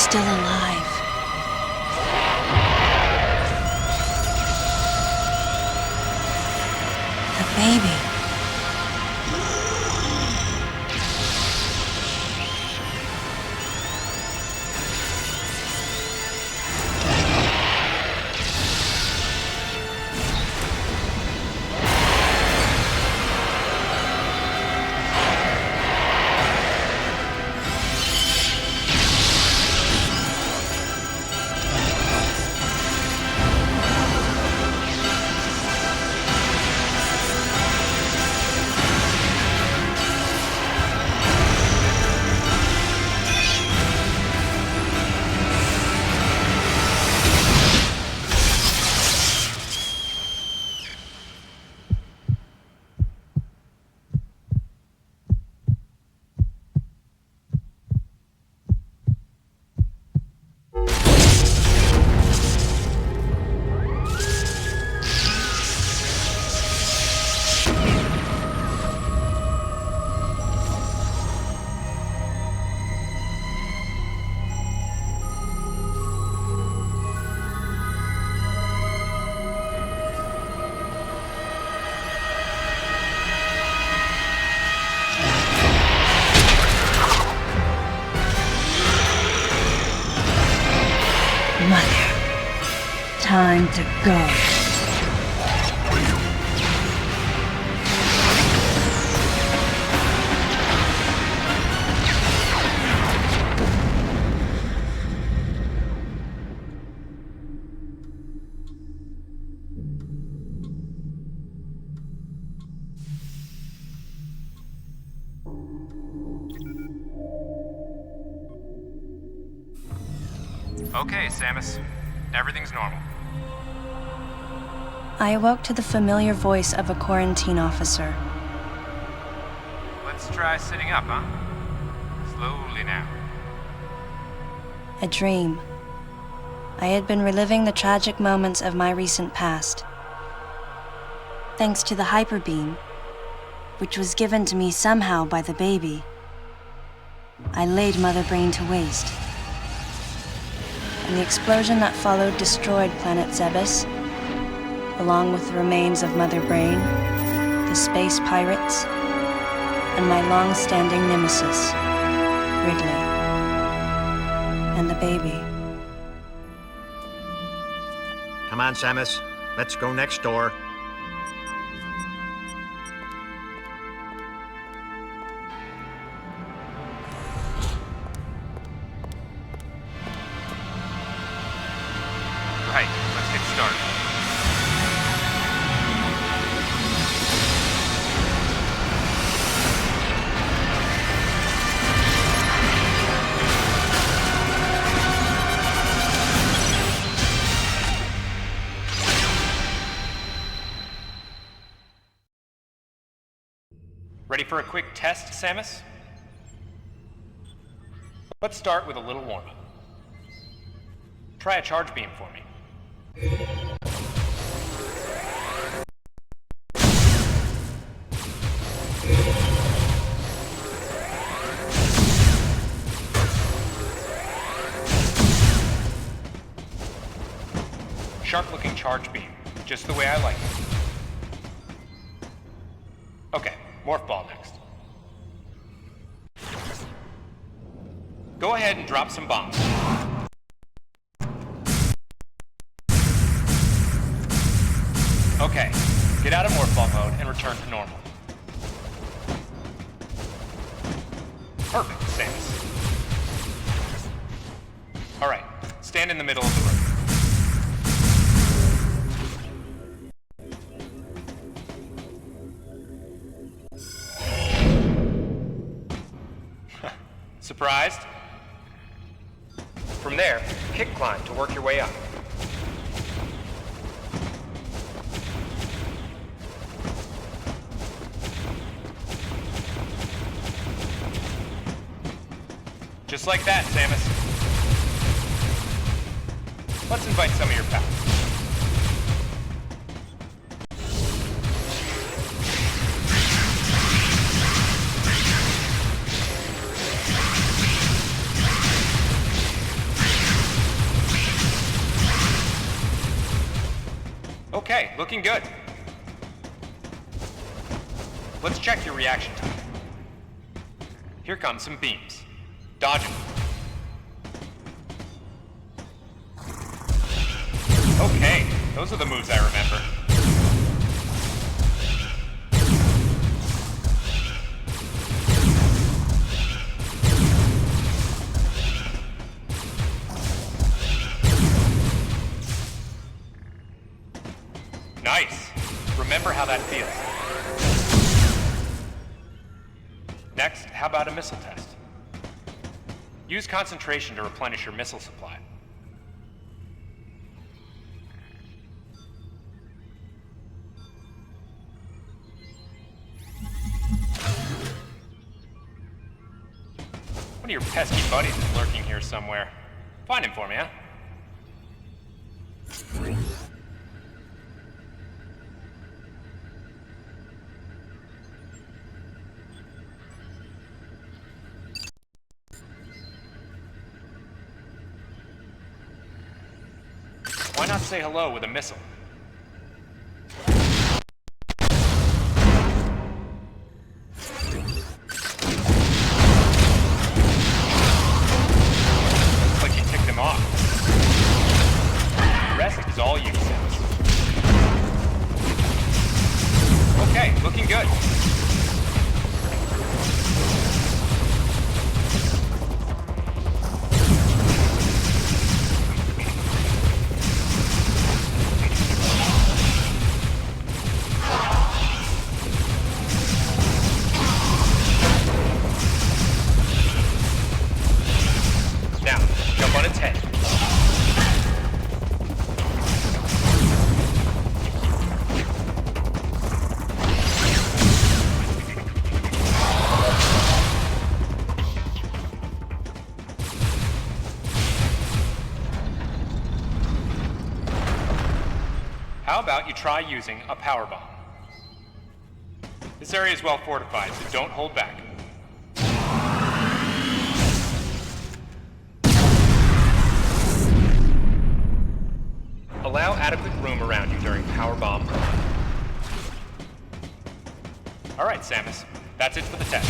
still alive. The baby. Mother, time to go. Okay, Samus. Everything's normal. I awoke to the familiar voice of a quarantine officer. Let's try sitting up, huh? Slowly now. A dream. I had been reliving the tragic moments of my recent past. Thanks to the hyper beam, which was given to me somehow by the baby, I laid Mother Brain to waste. And the explosion that followed destroyed Planet Zebes, along with the remains of Mother Brain, the space pirates, and my long-standing nemesis, Ridley, and the baby. Come on, Samus. Let's go next door. Right, let's get started. Ready for a quick test, Samus? Let's start with a little warm-up. Try a charge beam for me. Sharp-looking charge beam, just the way I like it. Okay, morph ball next. Go ahead and drop some bombs. Okay, get out of morph ball mode and return to normal. Perfect, Samus. Alright, stand in the middle of the room. Surprised? From there, kick climb to work your way up. Just like that, Samus. Let's invite some of your pals. looking good. Let's check your reaction time. Here come some beams. Dodge them. Okay, those are the moves I remember. Nice. Remember how that feels. Next, how about a missile test? Use concentration to replenish your missile supply. One of your pesky buddies is lurking here somewhere. Find him for me, huh? Why not say hello with a missile? Looks like you ticked him off. The rest is all you, Sims. Okay, looking good. How about you try using a power bomb? This area is well fortified, so don't hold back. Allow adequate room around you during power bomb. All right, Samus. That's it for the test.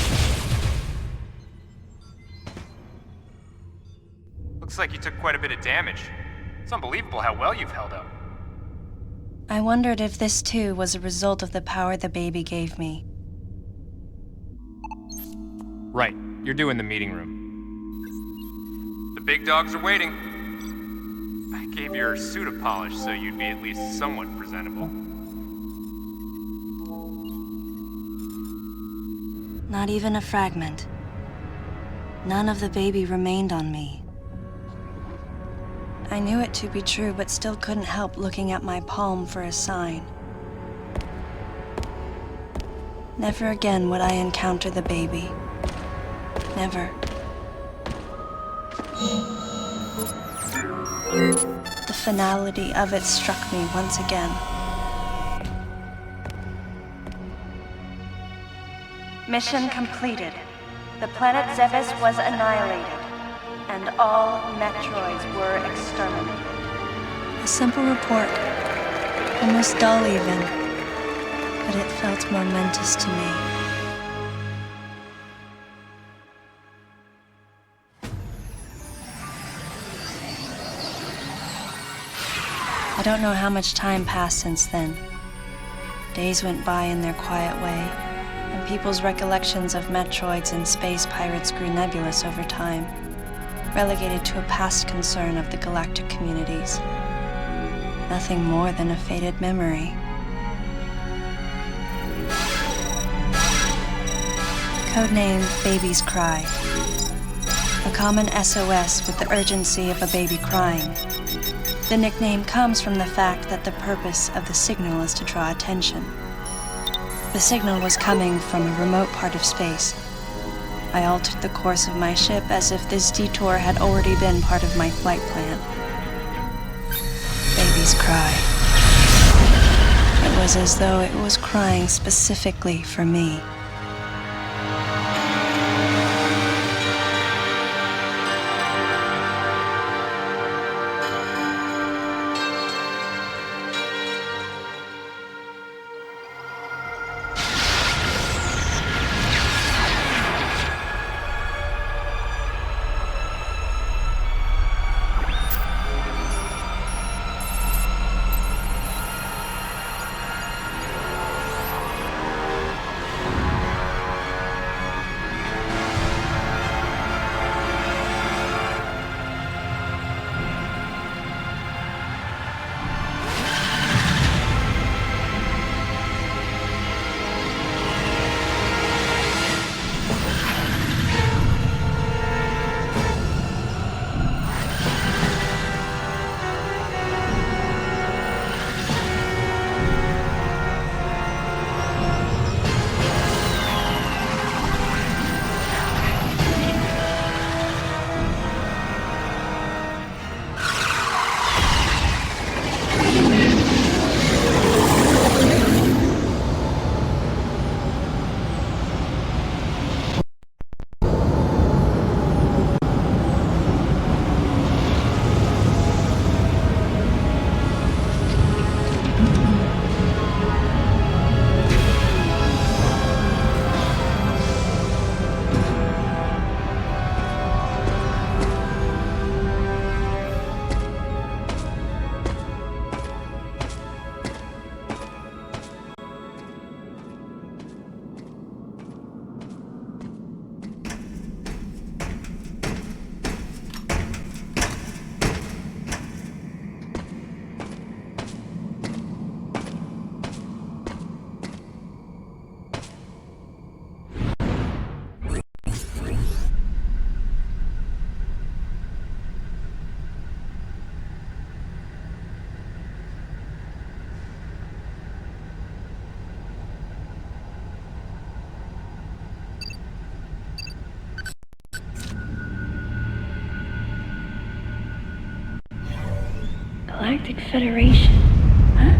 Looks like you took quite a bit of damage. It's unbelievable how well you've held up. I wondered if this too was a result of the power the baby gave me. Right. You're due in the meeting room. The big dogs are waiting. I gave your suit a polish so you'd be at least somewhat presentable. Not even a fragment. None of the baby remained on me. I knew it to be true, but still couldn't help looking at my palm for a sign. Never again would I encounter the baby. Never. The finality of it struck me once again. Mission completed. The planet Zevis was annihilated, and all Metroids were exterminated. A simple report, almost dull even, but it felt momentous to me. I don't know how much time passed since then. Days went by in their quiet way, and people's recollections of Metroids and space pirates grew nebulous over time, relegated to a past concern of the galactic communities. Nothing more than a faded memory. Codename Baby's Cry. A common SOS with the urgency of a baby crying. The nickname comes from the fact that the purpose of the signal is to draw attention. The signal was coming from a remote part of space. I altered the course of my ship as if this detour had already been part of my flight plan. Baby's cry. It was as though it was crying specifically for me. Galactic Federation, huh?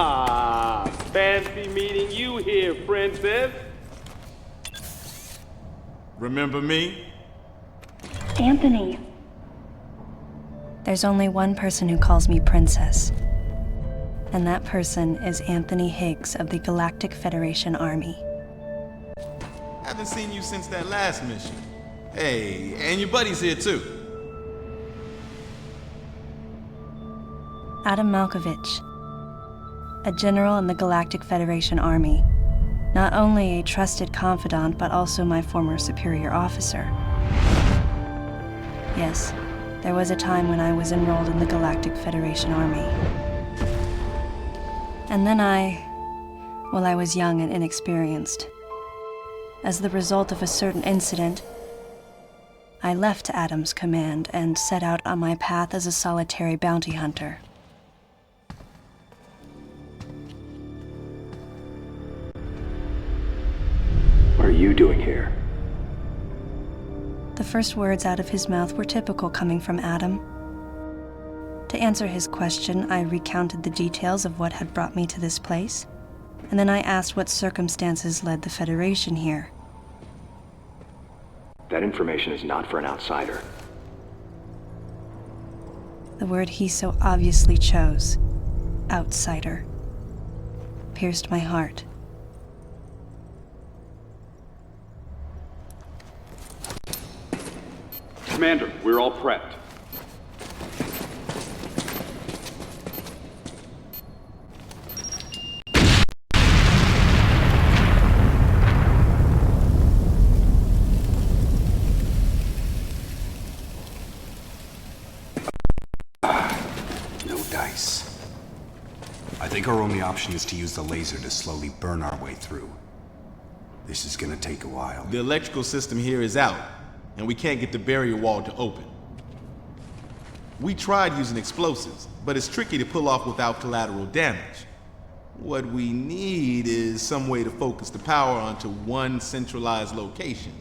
Ah, fancy meeting you here, princess. Remember me? Anthony. There's only one person who calls me princess. And that person is Anthony Higgs of the Galactic Federation Army. Haven't seen you since that last mission. Hey, and your buddy's here too. Adam Malkovich, a general in the Galactic Federation Army. Not only a trusted confidant, but also my former superior officer. Yes, there was a time when I was enrolled in the Galactic Federation Army. And then I was young and inexperienced. As the result of a certain incident, I left Adam's command and set out on my path as a solitary bounty hunter. What are you doing here? The first words out of his mouth were typical coming from Adam. To answer his question, I recounted the details of what had brought me to this place, and then I asked what circumstances led the Federation here. That information is not for an outsider. The word he so obviously chose, outsider, pierced my heart. Commander, we're all prepped. No dice. I think our only option is to use the laser to slowly burn our way through. This is gonna take a while. The electrical system here is out, and we can't get the barrier wall to open. We tried using explosives, but it's tricky to pull off without collateral damage. What we need is some way to focus the power onto one centralized location.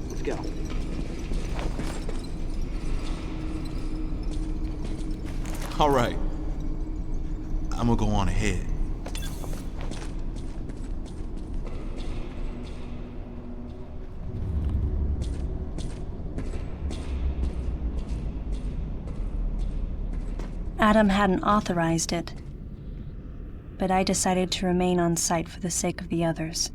Let's go. All right. I'm gonna go on ahead. Adam hadn't authorized it, but I decided to remain on site for the sake of the others.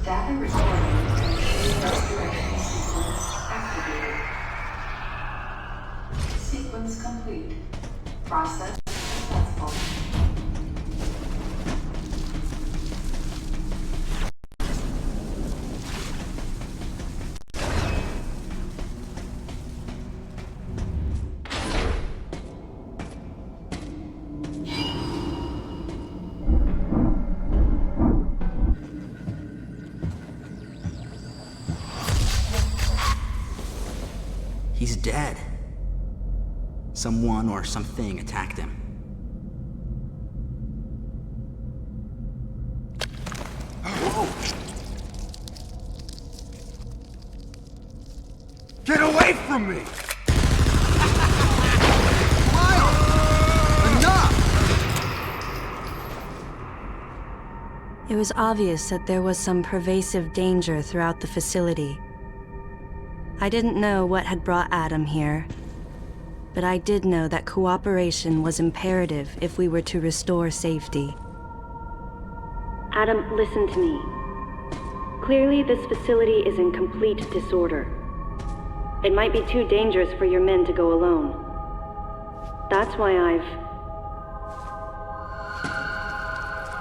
Data recording. Restoration sequence activated. Sequence complete. Process successful. He's dead. Someone or something attacked him. Whoa! Get away from me! It was obvious that there was some pervasive danger throughout the facility. I didn't know what had brought Adam here, but I did know that cooperation was imperative if we were to restore safety. Adam, listen to me. Clearly, this facility is in complete disorder. It might be too dangerous for your men to go alone. That's why I've...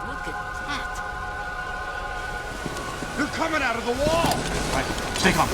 Look at that! They're coming out of the wall! Right, stay calm.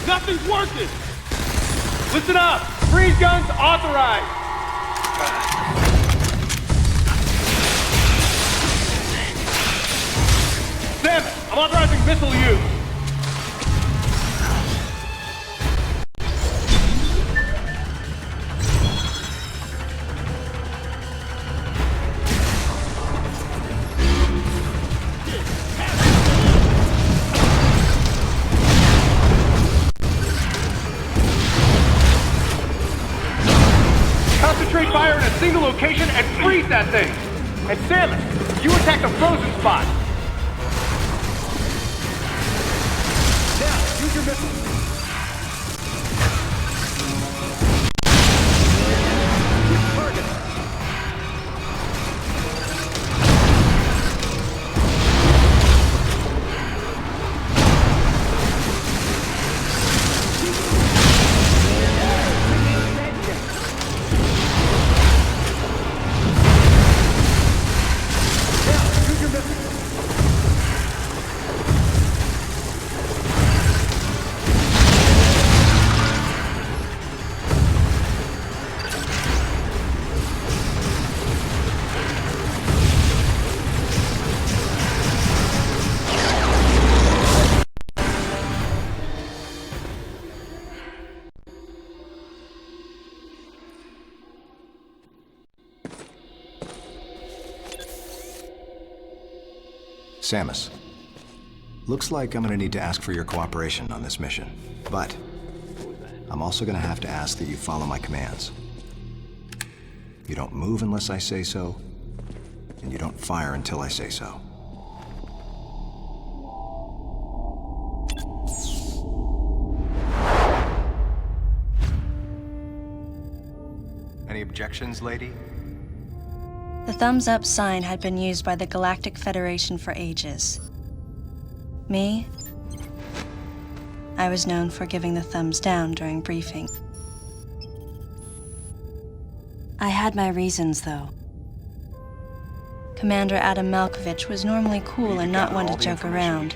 Nothing's working! Listen up! Freeze guns authorized! Damn it! I'm authorizing missile use! Concentrate fire in a single location and freeze that thing! And Samus, you attack the frozen spot! Now, use your missile! Samus, looks like I'm gonna need to ask for your cooperation on this mission, but I'm also gonna have to ask that you follow my commands. You don't move unless I say so, and you don't fire until I say so. objections, lady? The thumbs up sign had been used by the Galactic Federation for ages. Me? I was known for giving the thumbs down during briefing. I had my reasons, though. Commander Adam Malkovich was normally cool and not one to joke around.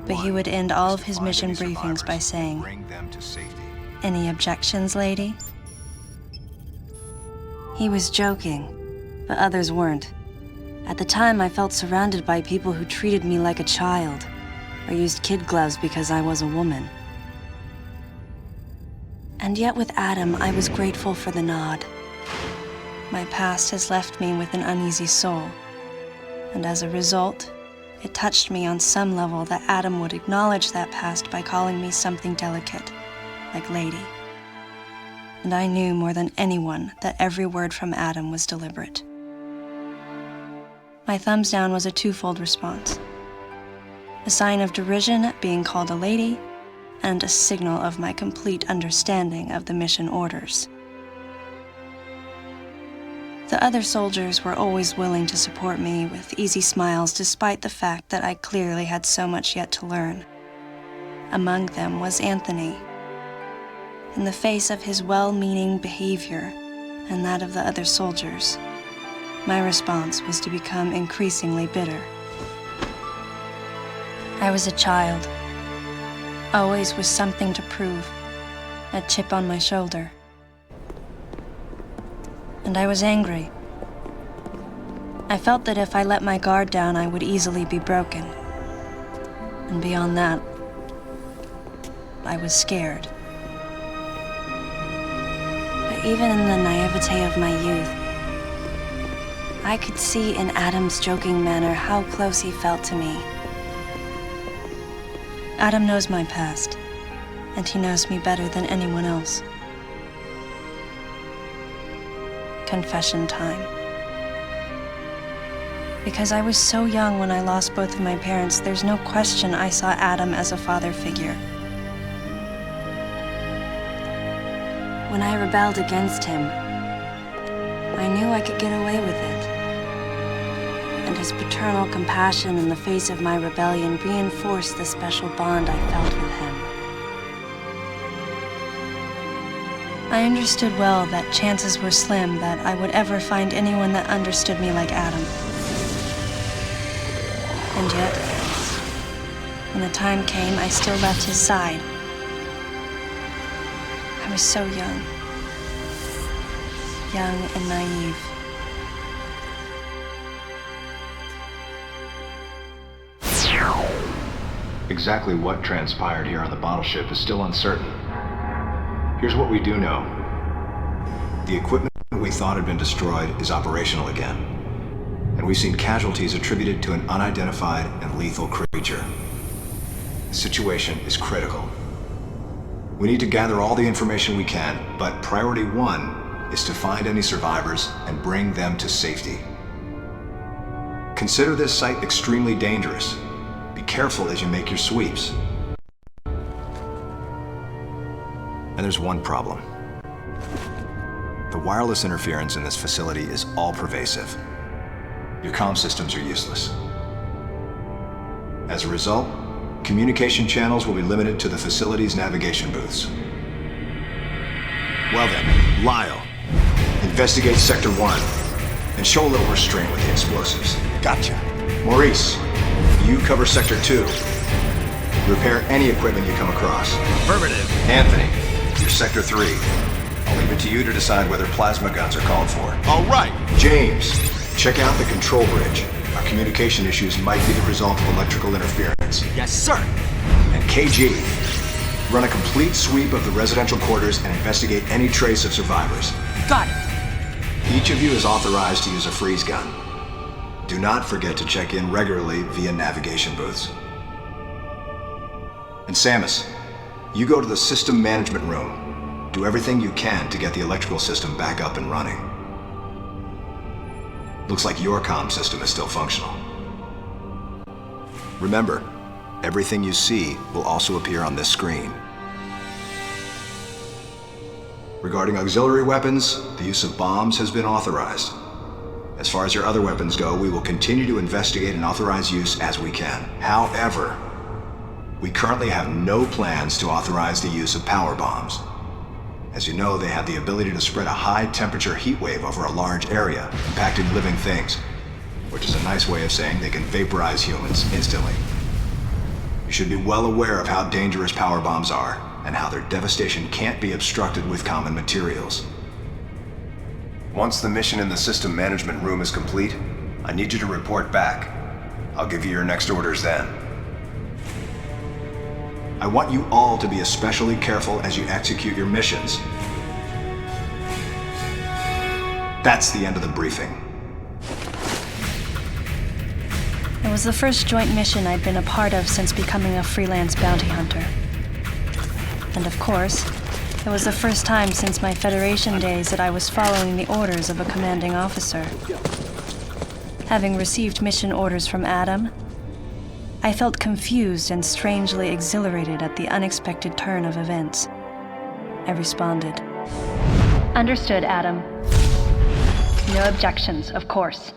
But he would end all of his mission briefings by saying, "Any objections, lady?" He was joking, but others weren't. At the time, I felt surrounded by people who treated me like a child, or used kid gloves because I was a woman. And yet with Adam, I was grateful for the nod. My past has left me with an uneasy soul, and as a result, it touched me on some level that Adam would acknowledge that past by calling me something delicate, like lady. And I knew more than anyone that every word from Adam was deliberate. My thumbs down was a twofold response. A sign of derision at being called a lady, and a signal of my complete understanding of the mission orders. The other soldiers were always willing to support me with easy smiles despite the fact that I clearly had so much yet to learn. Among them was Anthony. In the face of his well-meaning behavior and that of the other soldiers, my response was to become increasingly bitter. I was a child, always with something to prove, a chip on my shoulder. And I was angry. I felt that if I let my guard down, I would easily be broken. And beyond that, I was scared. But even in the naivete of my youth, I could see in Adam's joking manner how close he felt to me. Adam knows my past, and he knows me better than anyone else. Confession time. Because I was so young when I lost both of my parents, there's no question I saw Adam as a father figure. When I rebelled against him, I knew I could get away with it. And his paternal compassion in the face of my rebellion reinforced the special bond I felt with him. I understood well that chances were slim that I would ever find anyone that understood me like Adam. And yet, when the time came, I still left his side. I was so young and naive. Exactly what transpired here on the bottle ship is still uncertain. Here's what we do know. The equipment we thought had been destroyed is operational again. And we've seen casualties attributed to an unidentified and lethal creature. The situation is critical. We need to gather all the information we can, but priority one is to find any survivors and bring them to safety. Consider this site extremely dangerous. Be careful as you make your sweeps. And there's one problem. The wireless interference in this facility is all-pervasive. Your comm systems are useless. As a result, communication channels will be limited to the facility's navigation booths. Well then, Lyle, investigate Sector 1 and show a little restraint with the explosives. Gotcha. Maurice, you cover Sector 2. Repair any equipment you come across. Affirmative. Anthony, you're Sector 3. I'll leave it to you to decide whether plasma guns are called for. All right. James, check out the control bridge. Our communication issues might be the result of electrical interference. Yes, sir. And KG, run a complete sweep of the residential quarters and investigate any trace of survivors. Got it. Each of you is authorized to use a freeze gun. Do not forget to check in regularly via navigation booths. And Samus, you go to the system management room. Do everything you can to get the electrical system back up and running. Looks like your comm system is still functional. Remember, everything you see will also appear on this screen. Regarding auxiliary weapons, the use of bombs has been authorized. As far as your other weapons go, we will continue to investigate and authorize use as we can. However, we currently have no plans to authorize the use of power bombs. As you know, they have the ability to spread a high-temperature heat wave over a large area, impacting living things, which is a nice way of saying they can vaporize humans instantly. You should be well aware of how dangerous power bombs are, and how their devastation can't be obstructed with common materials. Once the mission in the system management room is complete, I need you to report back. I'll give you your next orders then. I want you all to be especially careful as you execute your missions. That's the end of the briefing. It was the first joint mission I'd been a part of since becoming a freelance bounty hunter. And of course, it was the first time since my Federation days that I was following the orders of a commanding officer. Having received mission orders from Adam, I felt confused and strangely exhilarated at the unexpected turn of events. I responded. Understood, Adam. No objections, of course.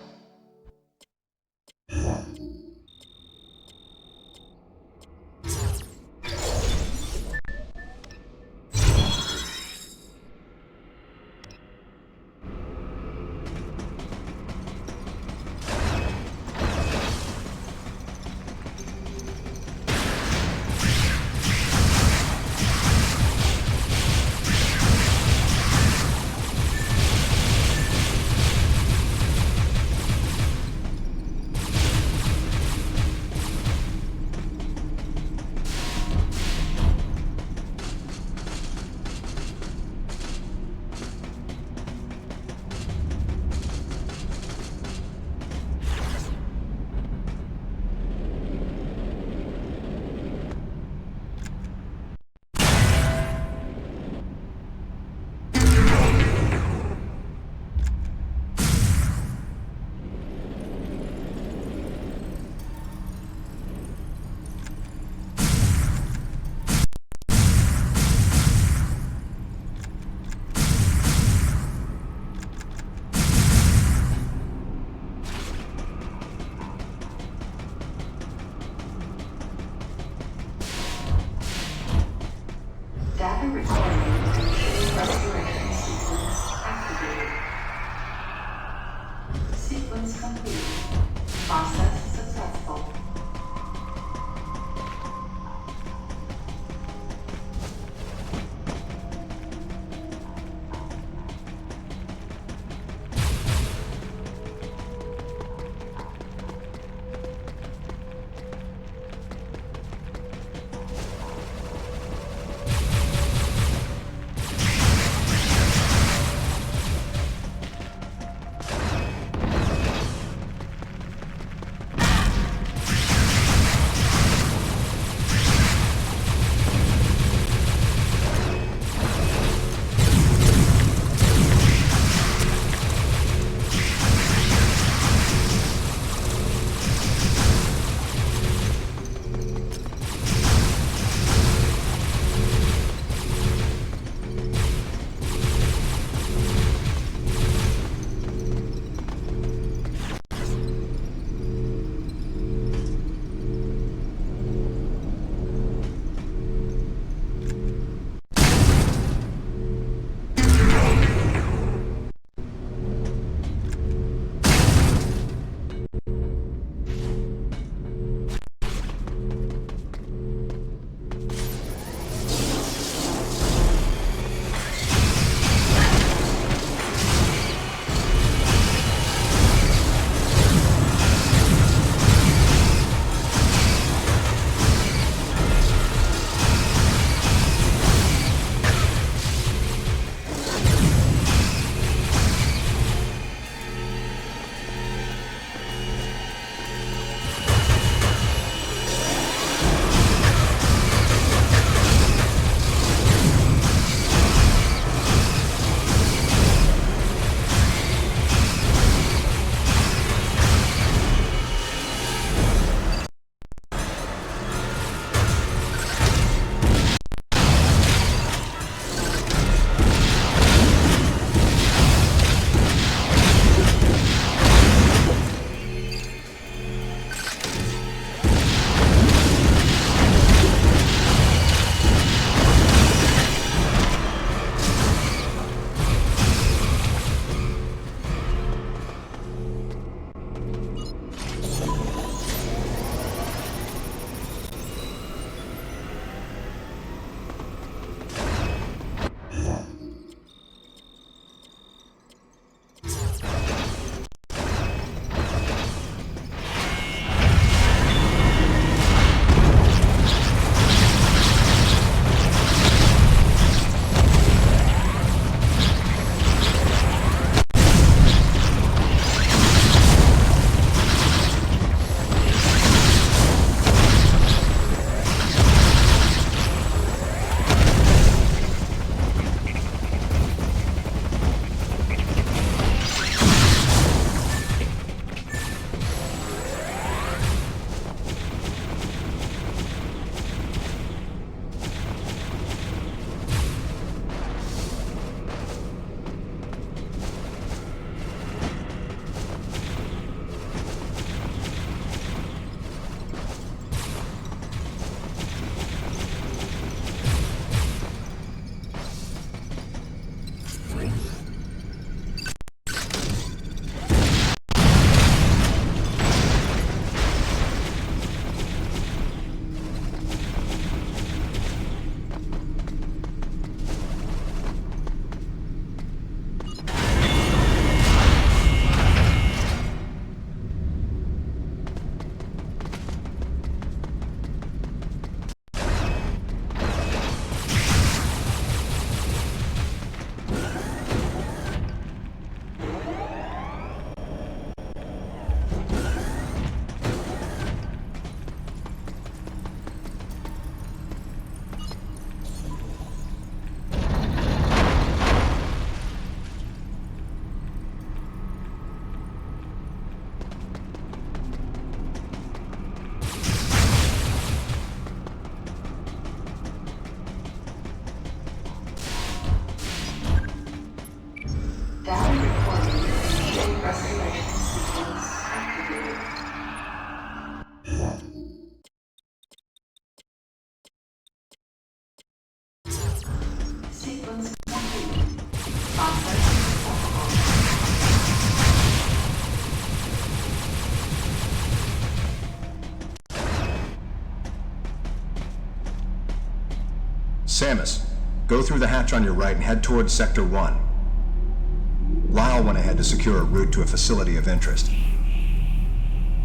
Samus, go through the hatch on your right and head towards Sector 1. Lyle went ahead to secure a route to a facility of interest.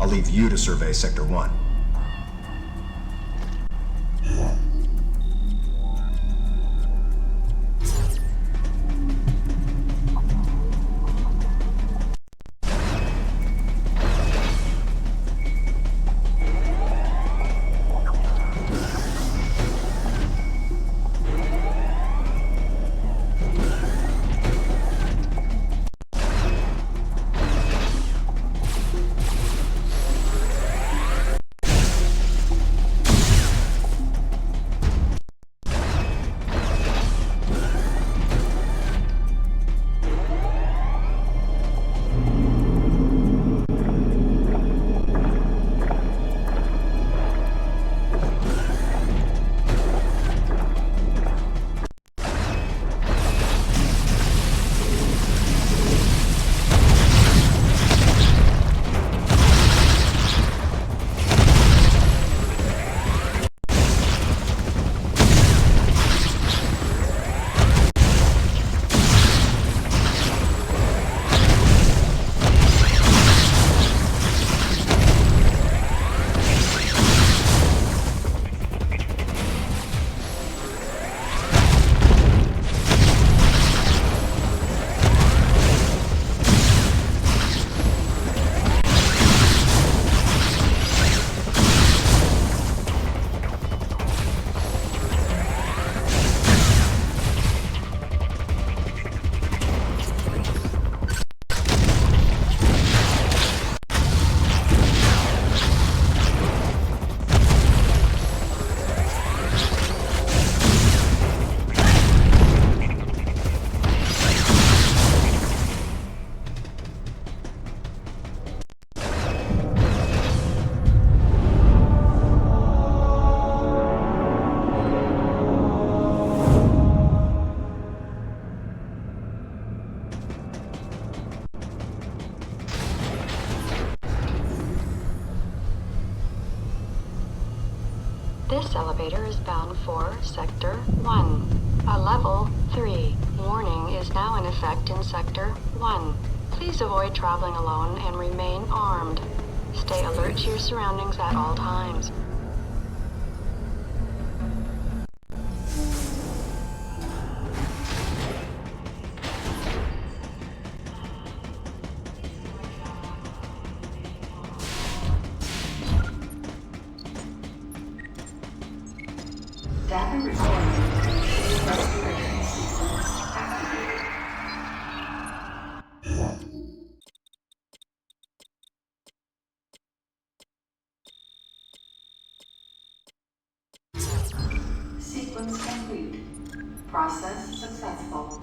I'll leave you to survey Sector 1. This elevator is bound for Sector 1, a Level 3. Warning is now in effect in Sector 1. Please avoid traveling alone and remain armed. Stay alert to your surroundings at all times. Data recording. Restoration sequence activated. Sequence complete. Process successful.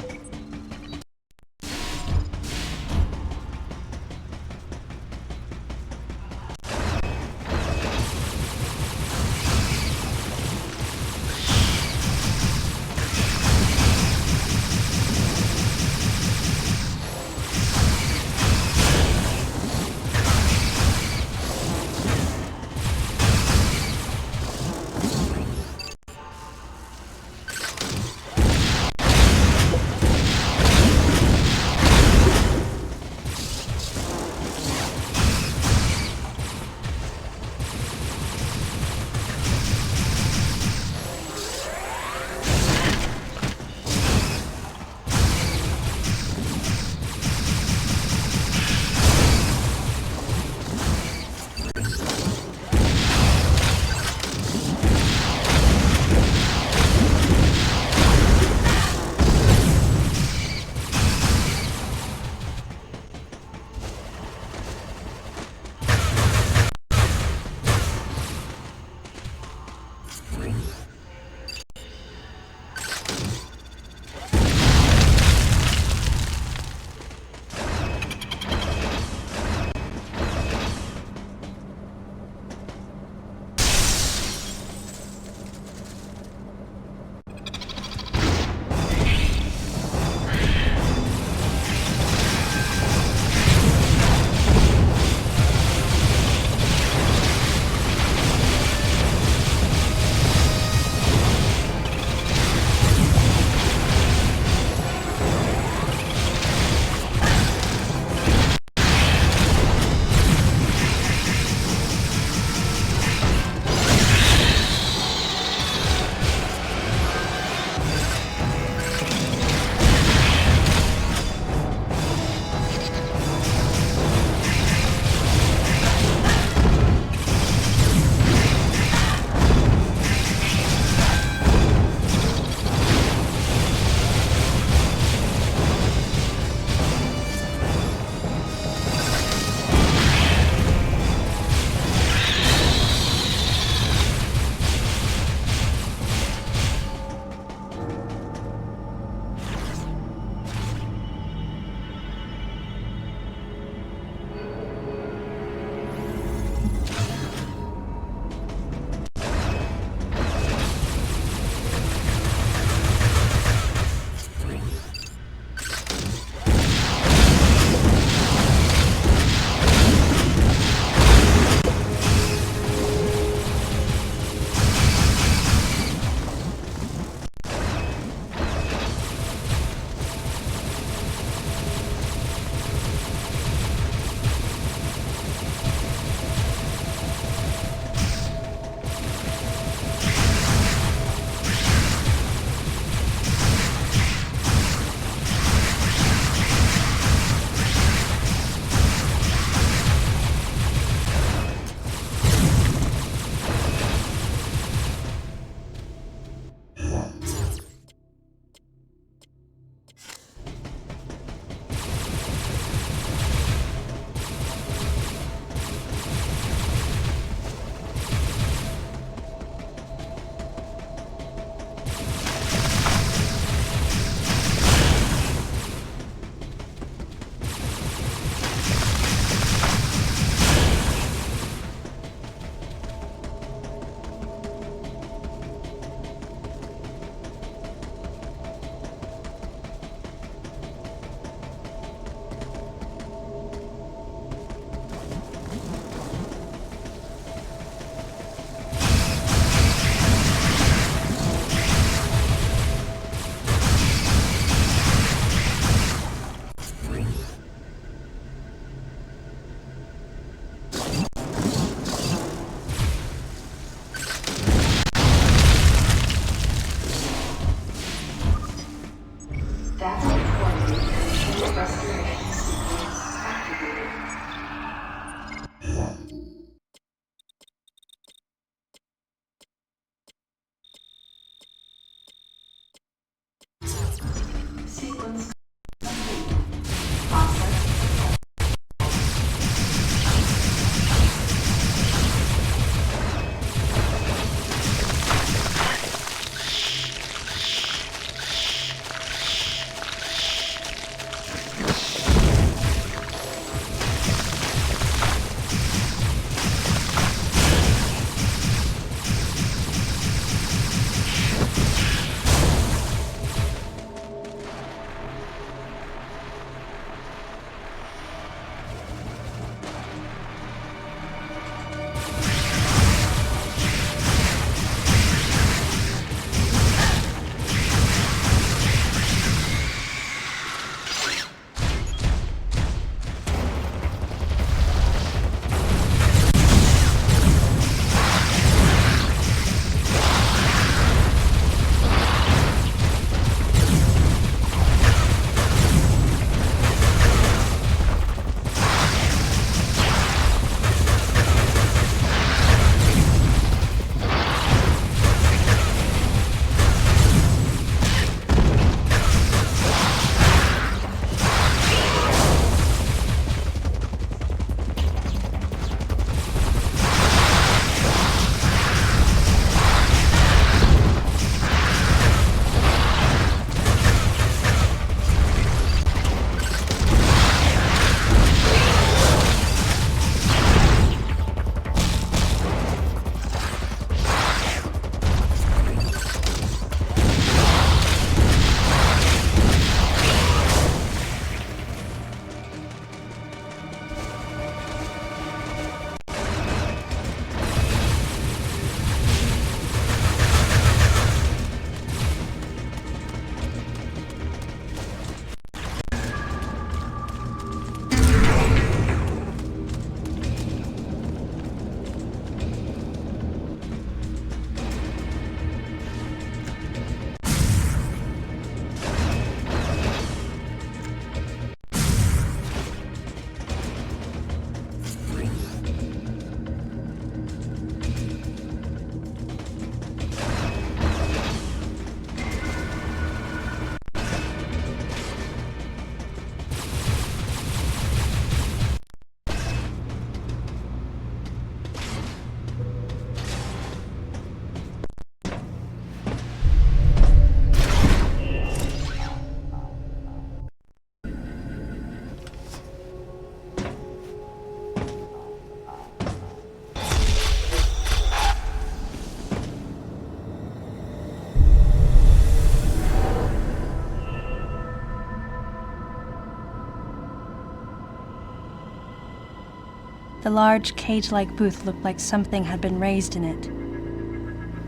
The large cage-like booth looked like something had been raised in it,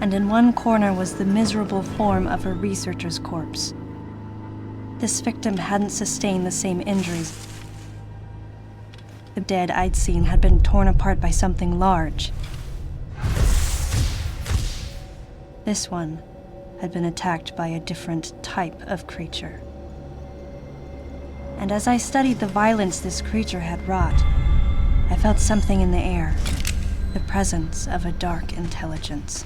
and in one corner was the miserable form of a researcher's corpse. This victim hadn't sustained the same injuries. The dead I'd seen had been torn apart by something large. This one had been attacked by a different type of creature. And as I studied the violence this creature had wrought, I felt something in the air, the presence of a dark intelligence.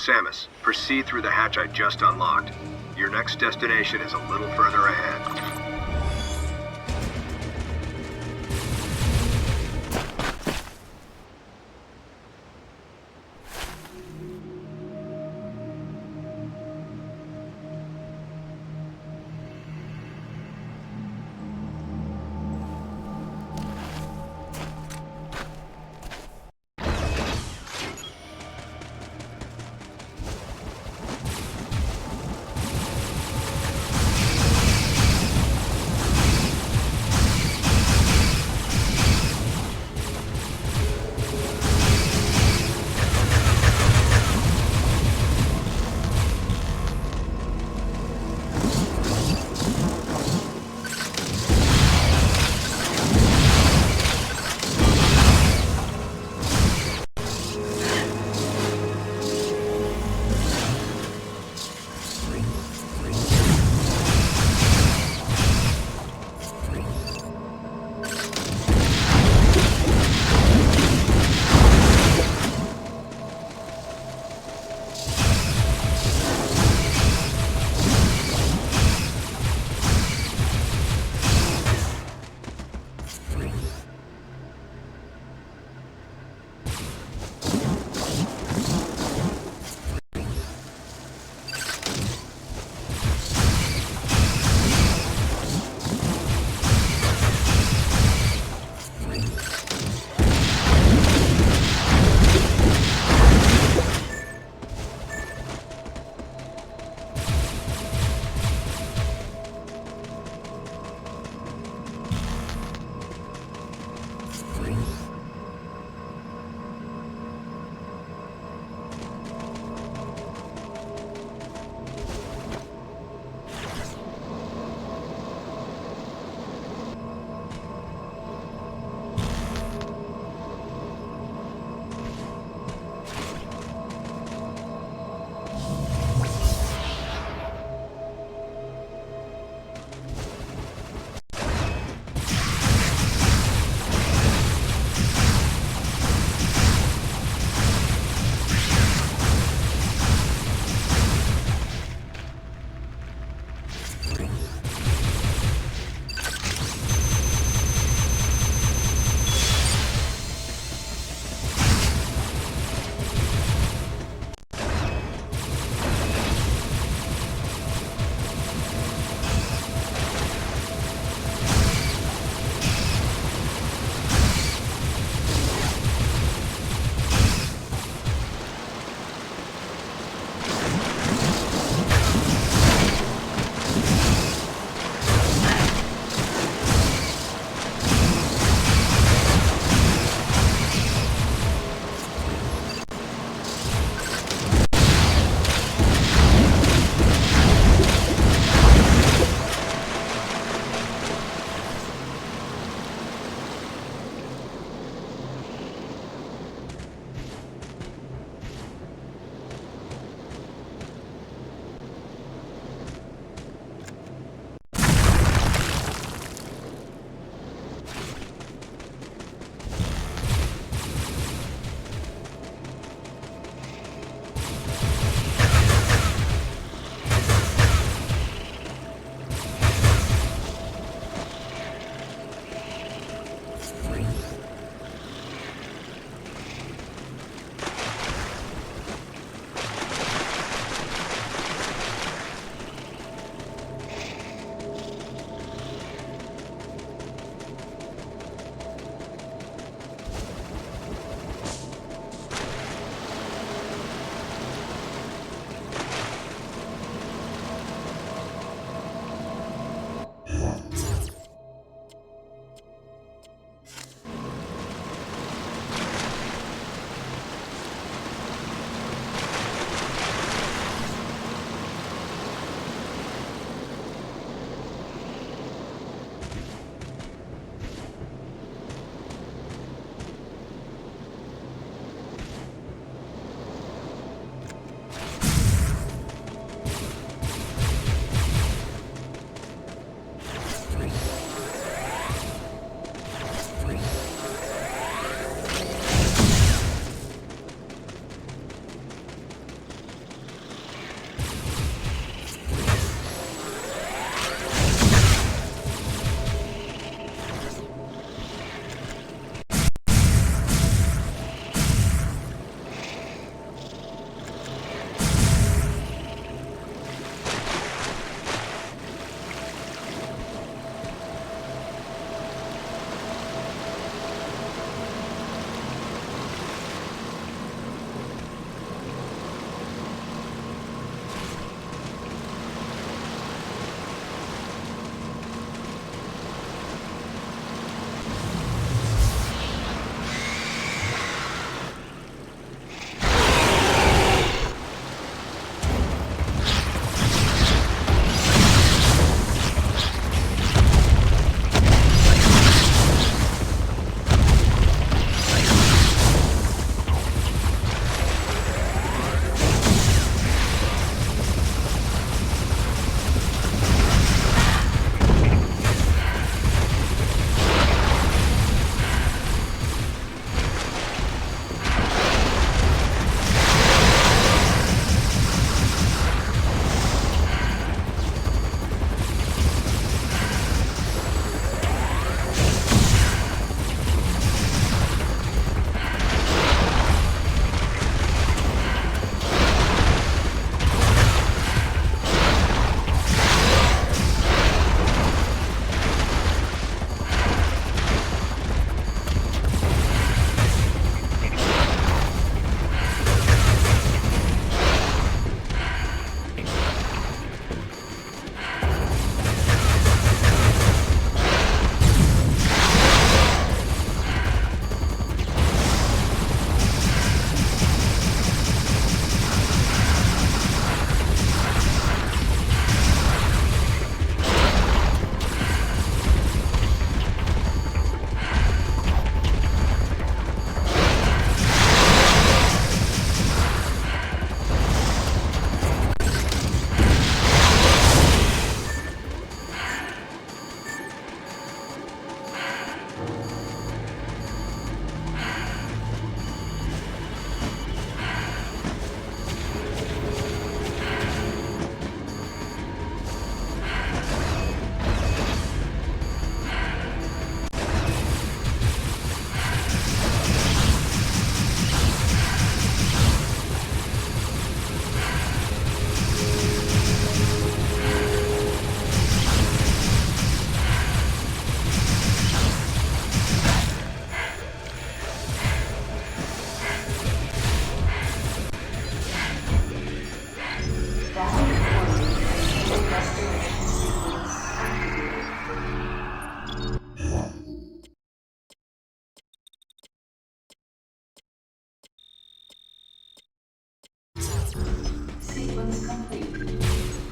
Samus, proceed through the hatch I just unlocked. Your next destination is a little further ahead.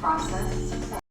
Process